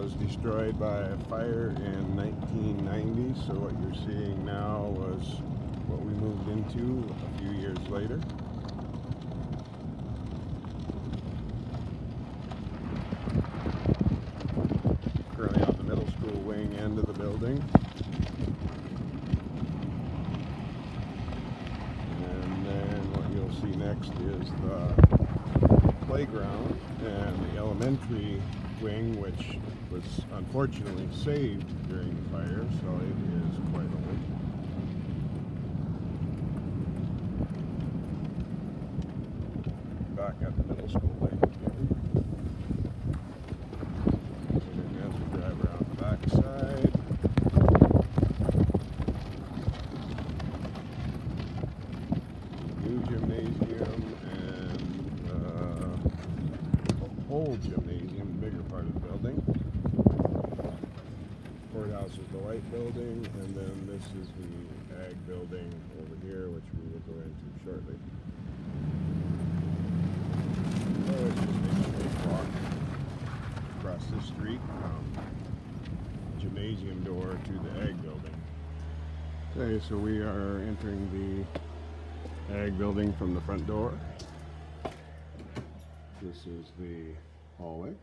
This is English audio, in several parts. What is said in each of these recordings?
was destroyed by a fire in 1990, so what you're seeing now was what we moved into a few years later. Currently on the middle school wing end of the building. And then what you'll see next is the playground and the elementary wing, which was unfortunately saved during the fire, so it is quite old. Back at the middle school wing again. And then as we drive around the back side, new gymnasium and old gymnasium, the bigger part of the building. Courthouse is the white building, and then this is the ag building over here, which we will go into shortly. So it's just a straight walk across this street from the gymnasium door to the ag building. Okay, so we are entering the ag building from the front door. This is the hallway.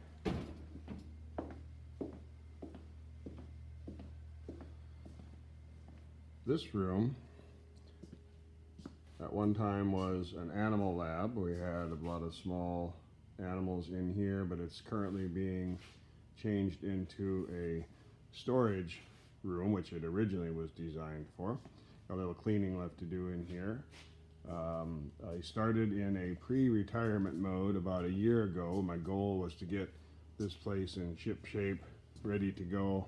This room at one time was an animal lab. We had a lot of small animals in here, but it's currently being changed into a storage room, which it originally was designed for. A little cleaning left to do in here. I started in a pre-retirement mode about a year ago. My goal was to get this place in ship shape, ready to go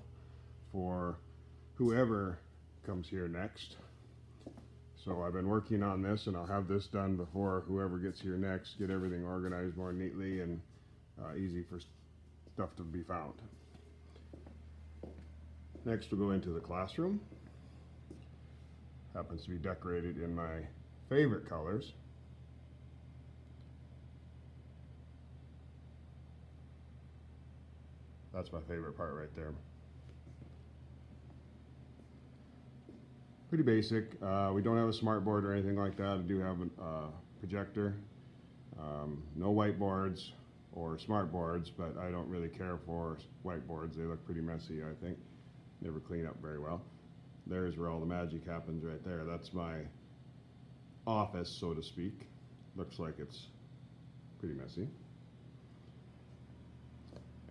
for whoever comes here next. So I've been working on this, and I'll have this done before whoever gets here next, get everything organized more neatly and easy for stuff to be found. Next we'll go into the classroom. Happens to be decorated in my favorite colors. That's my favorite part right there. Pretty basic. We don't have a smart board or anything like that. I do have a projector. No whiteboards or smart boards, but I don't really care for whiteboards. They look pretty messy, I think. Never clean up very well. There's where all the magic happens right there. That's my office, so to speak. Looks like it's pretty messy.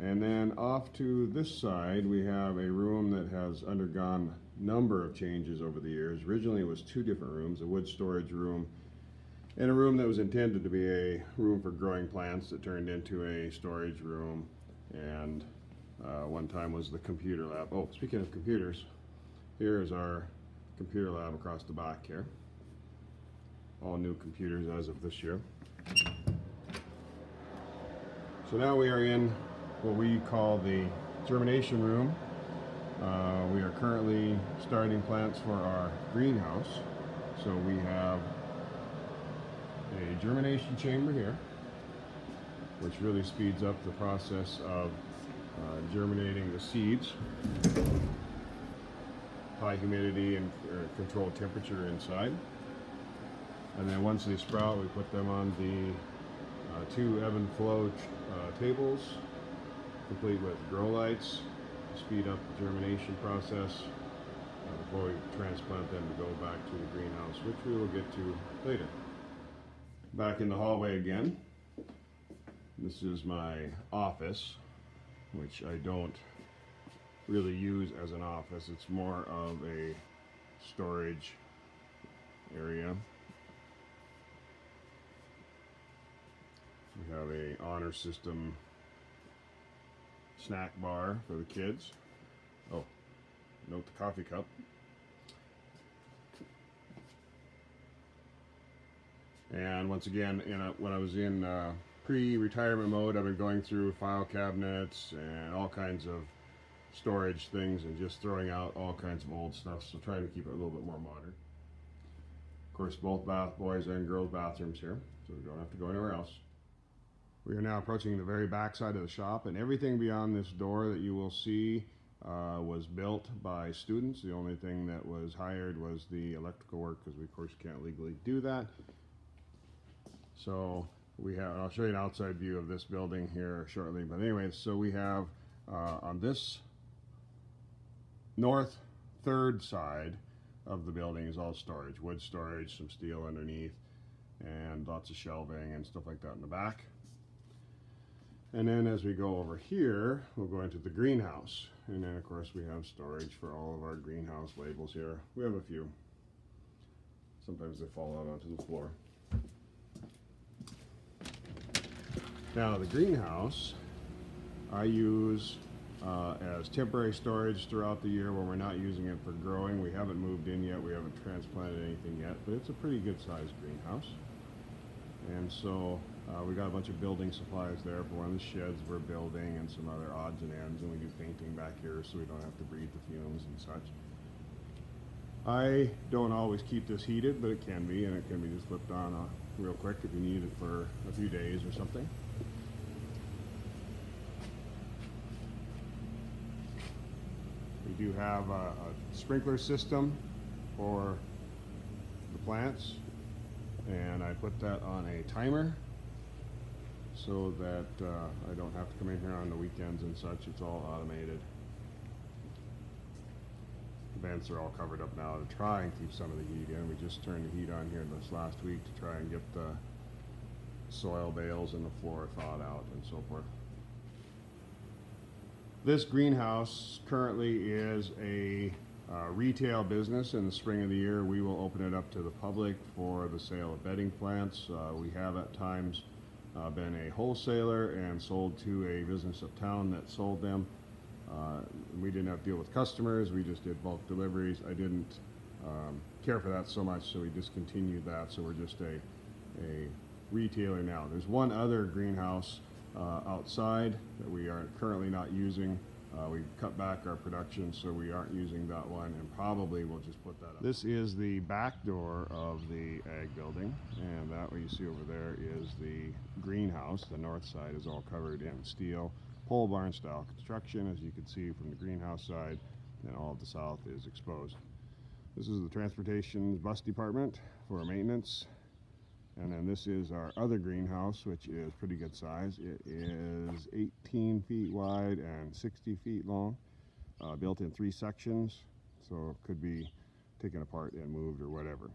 And then off to this side, we have a room that has undergone a number of changes over the years. Originally it was two different rooms, a wood storage room and a room that was intended to be a room for growing plants that turned into a storage room, and one time was the computer lab. Oh, speaking of computers, here is our computer lab across the back here. All new computers as of this year. So now we are in what we call the germination room. We are currently starting plants for our greenhouse. So we have a germination chamber here, which really speeds up the process of germinating the seeds. High humidity and controlled temperature inside. And then once they sprout, we put them on the two ebb and flow tables, complete with grow lights, to speed up the germination process before we transplant them to go back to the greenhouse, which we will get to later. Back in the hallway again. This is my office, which I don't really use as an office. It's more of a storage area. We have a honor system snack bar for the kids. Oh, note the coffee cup. And once again, when I was in pre-retirement mode, I've been going through file cabinets and all kinds of storage things and just throwing out all kinds of old stuff, so trying to keep it a little bit more modern. Of course, both boys and girls bathrooms here, so we don't have to go anywhere else. We are now approaching the very back side of the shop, and everything beyond this door that you will see was built by students. The only thing that was hired was the electrical work, because we of course can't legally do that. So we have, I'll show you an outside view of this building here shortly, but anyway, so we have on this north third side of the building is all storage, wood storage, some steel underneath, and lots of shelving and stuff like that in the back. And then as we go over here, we'll go into the greenhouse. And then of course we have storage for all of our greenhouse labels here. We have a few. Sometimes they fall out onto the floor. Now the greenhouse I use as temporary storage throughout the year when we're not using it for growing. We haven't moved in yet, we haven't transplanted anything yet, but it's a pretty good sized greenhouse. And so we got a bunch of building supplies there for one of the sheds we're building and some other odds and ends, and we do painting back here so we don't have to breathe the fumes and such. I don't always keep this heated, but it can be, and it can be just flipped on real quick if you need it for a few days or something. We do have a sprinkler system for the plants, and I put that on a timer so that I don't have to come in here on the weekends and such. It's all automated. The vents are all covered up now to try and keep some of the heat in. We just turned the heat on here this last week to try and get the soil bales and the floor thawed out and so forth. This greenhouse currently is a retail business. In the spring of the year, we will open it up to the public for the sale of bedding plants. We have at times been a wholesaler and sold to a business uptown that sold them. We didn't have to deal with customers, we just did bulk deliveries. I didn't care for that so much, so we discontinued that, so we're just a retailer now. There's one other greenhouse outside that we are currently not using. We've cut back our production, so we aren't using that one, and probably we'll just put that up. This is the back door of the ag building, and that what you see over there is the greenhouse. The north side is all covered in steel, pole barn style construction, as you can see from the greenhouse side, and all of the south is exposed. This is the transportation bus department for maintenance. And then this is our other greenhouse, which is pretty good size. It is 18 feet wide and 60 feet long, built in 3 sections, so it could be taken apart and moved or whatever.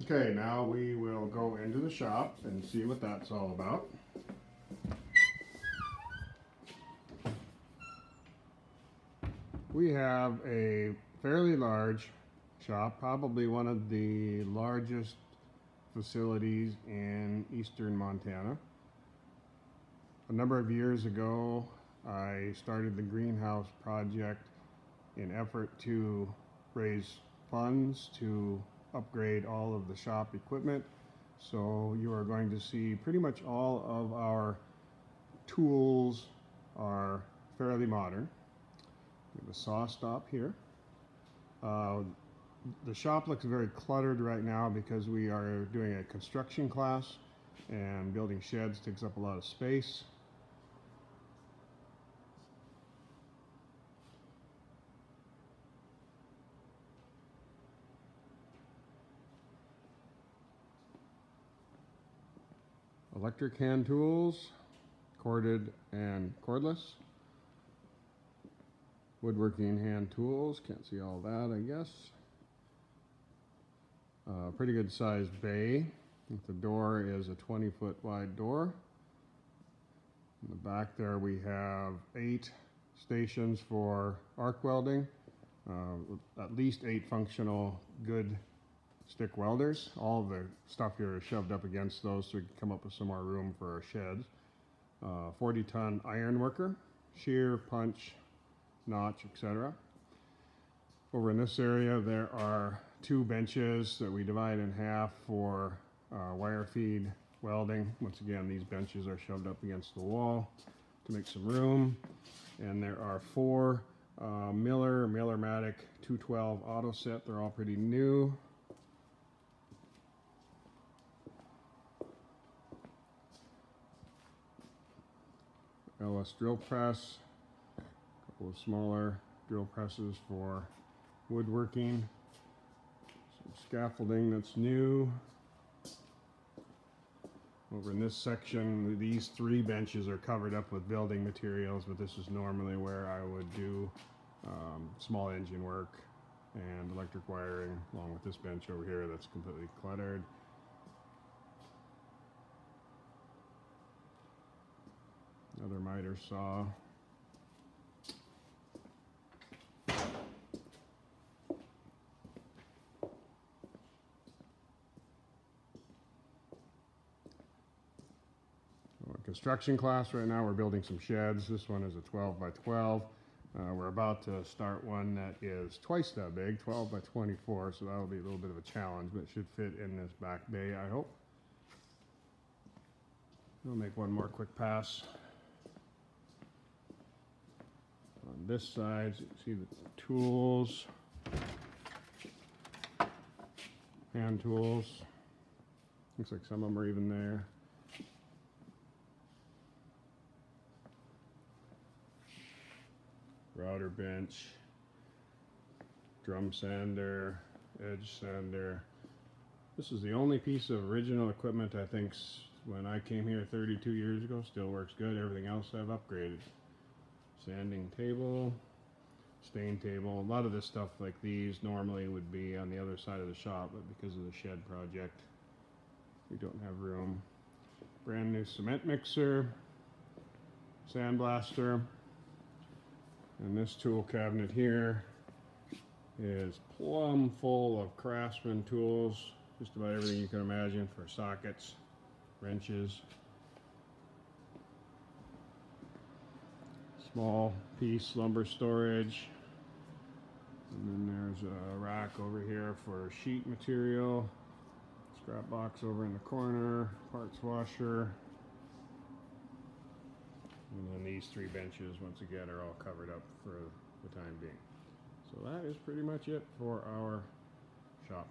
Okay, now we will go into the shop and see what that's all about. We have a fairly large shop, probably one of the largest facilities in eastern Montana. A number of years ago, I started the greenhouse project in effort to raise funds to upgrade all of the shop equipment. So you are going to see pretty much all of our tools are fairly modern. We have a saw stop here. The shop looks very cluttered right now because we are doing a construction class, and building sheds takes up a lot of space. Electric hand tools, corded and cordless. Woodworking hand tools, can't see all that, I guess. Pretty good sized bay. The door is a 20-foot wide door. In the back there we have 8 stations for arc welding, at least 8 functional good stick welders. All of the stuff here is shoved up against those so we can come up with some more room for our sheds. 40-ton iron worker, shear, punch, notch, etc. Over in this area there are 2 benches that we divide in half for wire feed welding. Once again, these benches are shoved up against the wall to make some room. And there are 4 Miller-Matic 212 auto set. They're all pretty new. LS drill press, a couple of smaller drill presses for woodworking, some scaffolding that's new. Over in this section, these 3 benches are covered up with building materials, but this is normally where I would do small engine work and electric wiring, along with this bench over here that's completely cluttered. Another miter saw. Construction class right now, we're building some sheds. This one is a 12 by 12. We're about to start one that is twice that big, 12 by 24, so that'll be a little bit of a challenge, but it should fit in this back bay, I hope. I'll make one more quick pass. On this side, so you can see the tools, hand tools. Looks like some of them are even there. Router bench, drum sander, edge sander. This is the only piece of original equipment I think when I came here 32 years ago. Still works good. Everything else I've upgraded. Sanding table, stain table. A lot of this stuff like these normally would be on the other side of the shop, but because of the shed project, we don't have room. Brand new cement mixer, sandblaster. And this tool cabinet here is plumb full of Craftsman tools, just about everything you can imagine for sockets, wrenches. Small piece lumber storage. And then there's a rack over here for sheet material. Scrap box over in the corner, parts washer. And then these 3 benches, once again, are all covered up for the time being. So that is pretty much it for our shop.